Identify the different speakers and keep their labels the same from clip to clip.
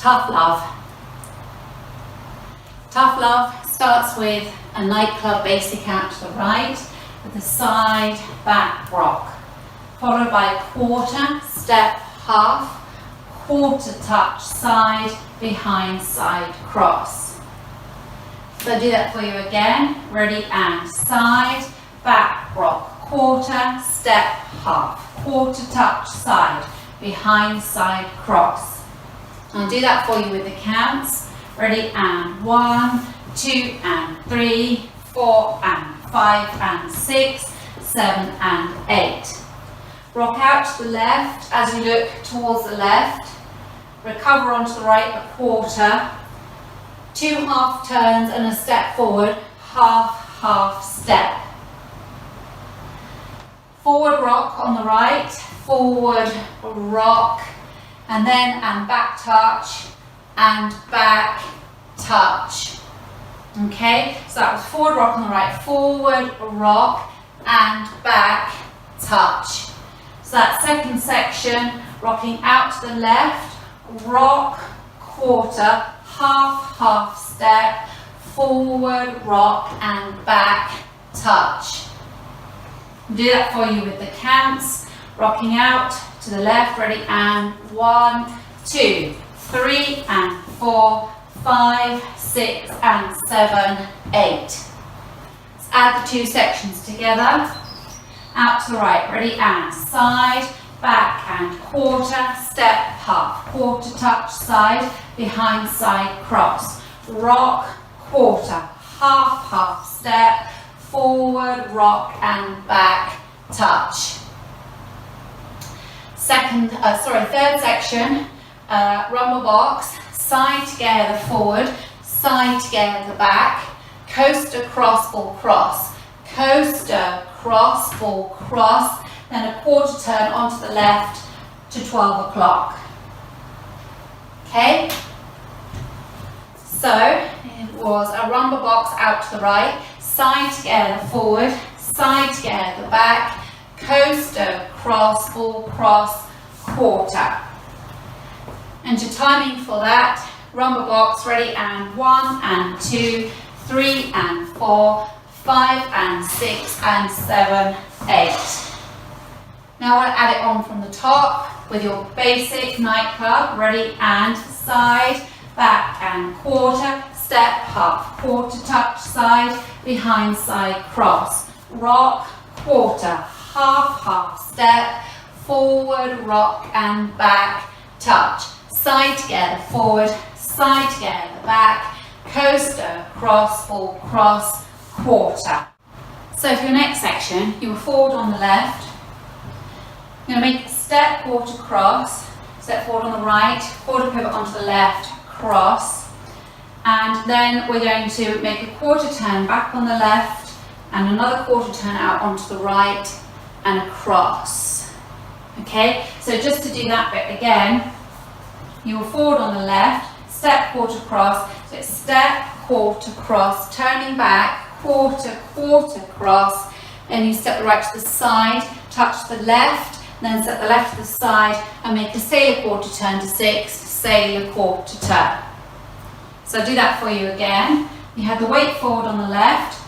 Speaker 1: Tough Love. Tough Love starts with a nightclub basic out to the right with a side back rock, followed by a quarter, step, half, quarter touch, side, behind, side, cross. So I'll do that for you again. Ready, and side, back rock, quarter, step, half, quarter touch, side, behind, side, cross. I'll do that for you with the counts. Ready, and 1, 2, and 3, 4, and 5, and 6, 7, and 8. Rock out to the left as you look towards the left. Recover onto the right a quarter. 2 half turns and a step forward. Half, half step. Forward rock on the right. Forward rock. And then and back touch. And back touch. Okay, so that was forward rock on the right. Forward rock and back touch. So that second section, rocking out to the left, rock, quarter, half, half step, forward, rock, and back, touch. Do that for you with the counts, rocking out to the left, ready, and 1, 2, 3, and 4, 5, 6, and 7, 8. Let's add the 2 sections together. Out to the right, ready, and side, back, and quarter, step, half, quarter touch, side, behind, side, cross. Rock, quarter, half, half step, forward, rock, and back, touch. Third section, rumble box, side together, forward, side together, back, coaster, cross, ball, cross, coaster, cross, ball, cross, then a quarter turn onto the left to 12 o'clock. Okay, so it was a rumble box out to the right, side together, forward, side together, back, coaster, cross, ball, cross, quarter. And your timing for that, rumble box, ready, and 1, and 2, 3, and 4, 5, and 6, and 7, 8. Now I'll add it on from the top with your basic nightclub, ready, and side, back, and quarter, step, half, quarter touch, side, behind, side, cross, rock, quarter, half, half step, forward, rock, and back, touch, side together, forward, side together, back, coaster, cross, ball, cross, quarter. So for your next section, you will forward on the left. You're going to make a step, quarter, cross, step forward on the right, quarter pivot onto the left, cross, and then we're going to make a quarter turn back on the left and another quarter turn out onto the right and a cross. Okay, so just to do that bit again, you will forward on the left, step, quarter, cross, so it's step, quarter, cross, turning back, quarter, quarter, cross, then you step the right to the side, touch the left, then step the left to the side and make a sailor quarter turn to 6, sailor quarter turn. So I'll do that for you again. You have the weight forward on the left,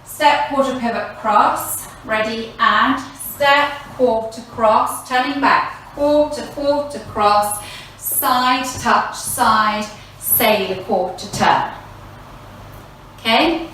Speaker 1: step, quarter, pivot, cross, ready, and step, quarter, cross, turning back, quarter, quarter, cross, side, touch, side, sailor quarter turn. Okay?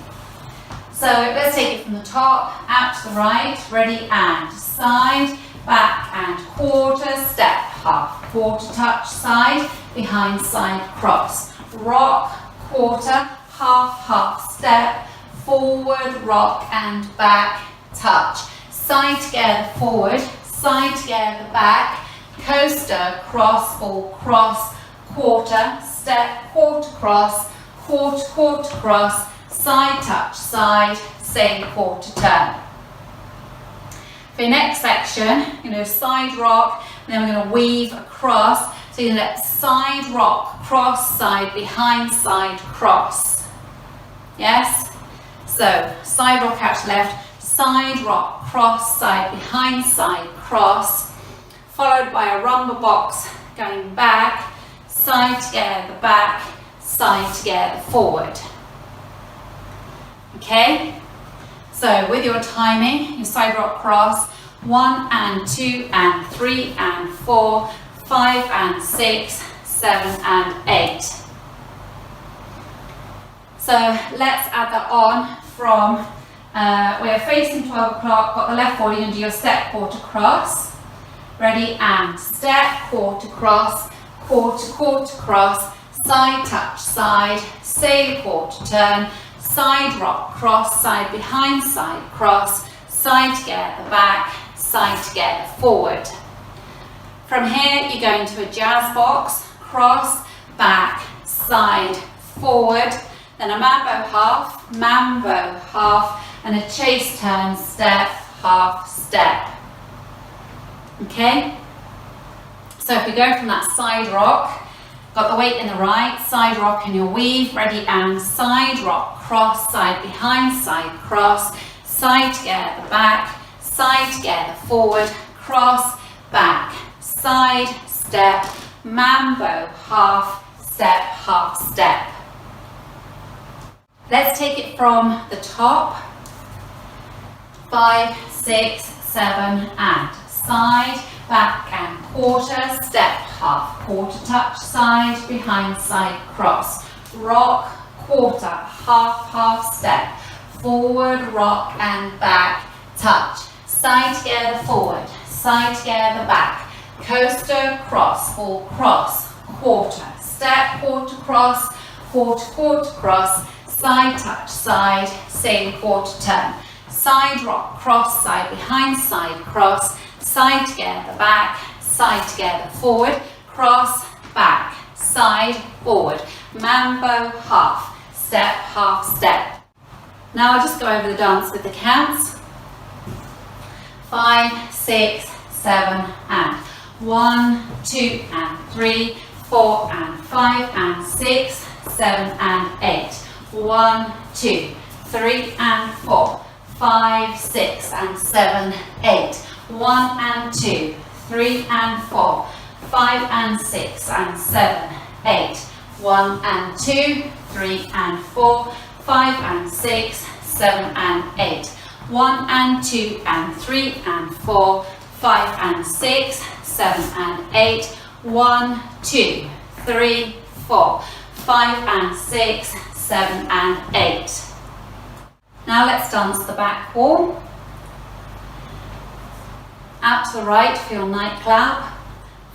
Speaker 1: So let's take it from the top, out to the right, ready, and side, back, and quarter, step, half, quarter touch, side, behind, side, cross, rock, quarter, half, half step, forward, rock, and back, touch, side together, forward, side together, back, coaster, cross, ball, cross, quarter, step, quarter, cross, quarter, quarter, cross, side touch, side, sailor quarter turn. For your next section, you're going to side rock, and then we're going to weave across. So you're going to side rock, cross, side, behind, side, cross. Yes? So side rock out to left, side rock, cross, side, behind, side, cross, followed by a rumble box going back, side together, back, side together, forward. Okay? So with your timing, your side rock cross, 1 and 2 and 3 and 4, 5 and 6, 7 and 8. So let's add that on from, we're facing 12 o'clock, got the left body under your step, quarter cross. Ready, and step, quarter cross, quarter, quarter cross, side touch, side, sail, quarter turn, side rock, cross, side behind, side cross, side together, back, side together, forward. From here, you go into a jazz box, cross, back, side, forward, then a mambo half, and a chase turn, step, half, step. Okay? So if we go from that side rock, got the weight in the right, side rock in your weave, ready, and side rock, cross, side behind, side cross, side together, back, side together, forward, cross, back, side, step, mambo, half, step. Let's take it from the top. 5, 6, 7, and side, back and quarter, step, half, quarter touch, side, behind, side, cross, rock, quarter, half, step, forward, rock and back, touch, side together, forward, side together, back, coaster, cross, full cross, quarter, step, quarter cross, quarter cross, side touch, side, sail, quarter turn, side rock, cross, side behind, side cross, side together, back, side together, forward, cross, back, side, forward, mambo, half, step. Now I'll just go over the dance with the counts. 5, 6, 7, and 1, 2, and 3, 4, and 5, and 6, 7, and 8. 1, 2, 3, and 4, 5, 6, and 7, 8. 1 and 2, 3 and 4, 5 and 6 and 7, 8. 1 and 2, 3 and 4, 5 and 6, 7 and 8. 1 and 2 and 3 and 4, 5 and 6, 7 and 8. 1, 2, 3, 4, 5 and 6, 7 and 8. Now let's dance the back wall. Out to the right for your night clap.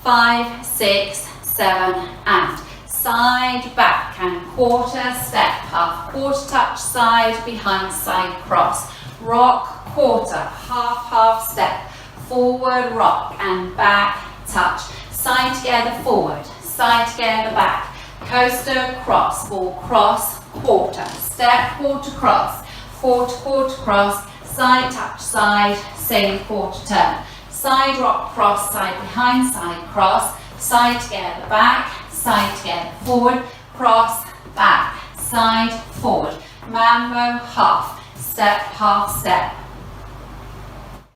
Speaker 1: 5, 6, 7, and side, back and quarter, step, half, quarter touch, side, behind, side, cross, rock, quarter, half, step, forward, rock and back, touch, side together, forward, side together, back, coaster, cross, full cross, quarter, step, quarter cross, quarter cross, side touch, side, sail, quarter turn, side rock, cross, side behind, side cross, side together, back, side together, forward, cross, back, side, forward, mambo, half, step.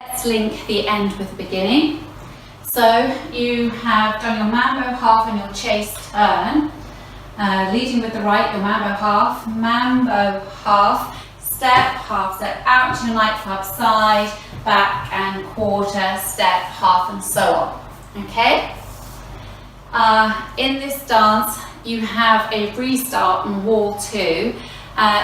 Speaker 1: Let's link the end with the beginning. So you have done your mambo half and your chase turn, leading with the right, your mambo half, step, half step, out to your night clap, side, back and quarter, step, half, and so on. Okay? In this dance, you have a restart on wall 2.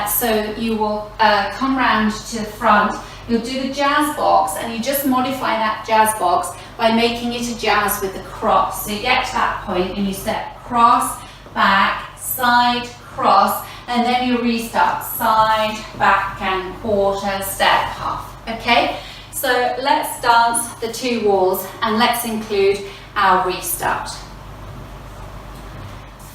Speaker 1: So you will come round to the front, you'll do the jazz box, and you just modify that jazz box by making it a jazz with the cross. So you get to that point and you step cross, back, side, cross, and then you restart side, back and quarter, step, half. Okay? So let's dance the 2 walls and let's include our restart.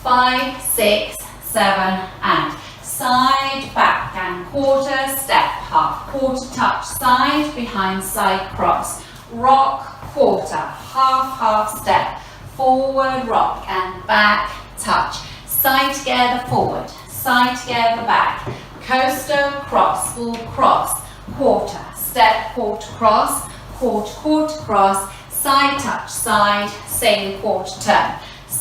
Speaker 1: 5, 6, 7, and side, back and quarter, step, half, quarter touch, side, behind, side, cross, rock, quarter, half, step, forward, rock and back, touch, side together, forward, side together, back, coaster, cross, full cross, quarter, step, quarter cross, side touch, side, sail, quarter turn,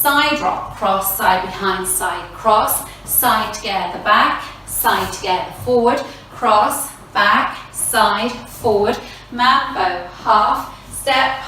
Speaker 1: side rock, cross, side behind, side cross, side together, back, side together, forward, cross, back, side, forward, mambo, half step,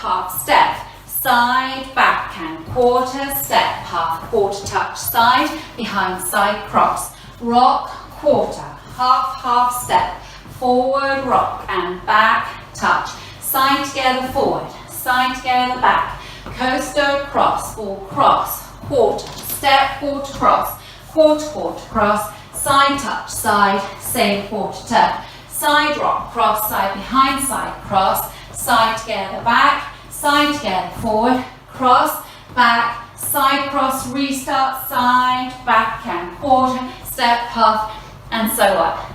Speaker 1: side, back and quarter, step, half, quarter, touch, side, behind, side, cross, rock, quarter, half step, forward, rock and back, touch, side together, forward, side together, back, coaster, cross, or cross, quarter, step, quarter, cross, quarter, cross, side touch, side, same quarter turn, side rock, cross, side behind, side cross, side together, back, side together, forward, cross, back, side cross, restart, side, back and quarter, step, half, and so on.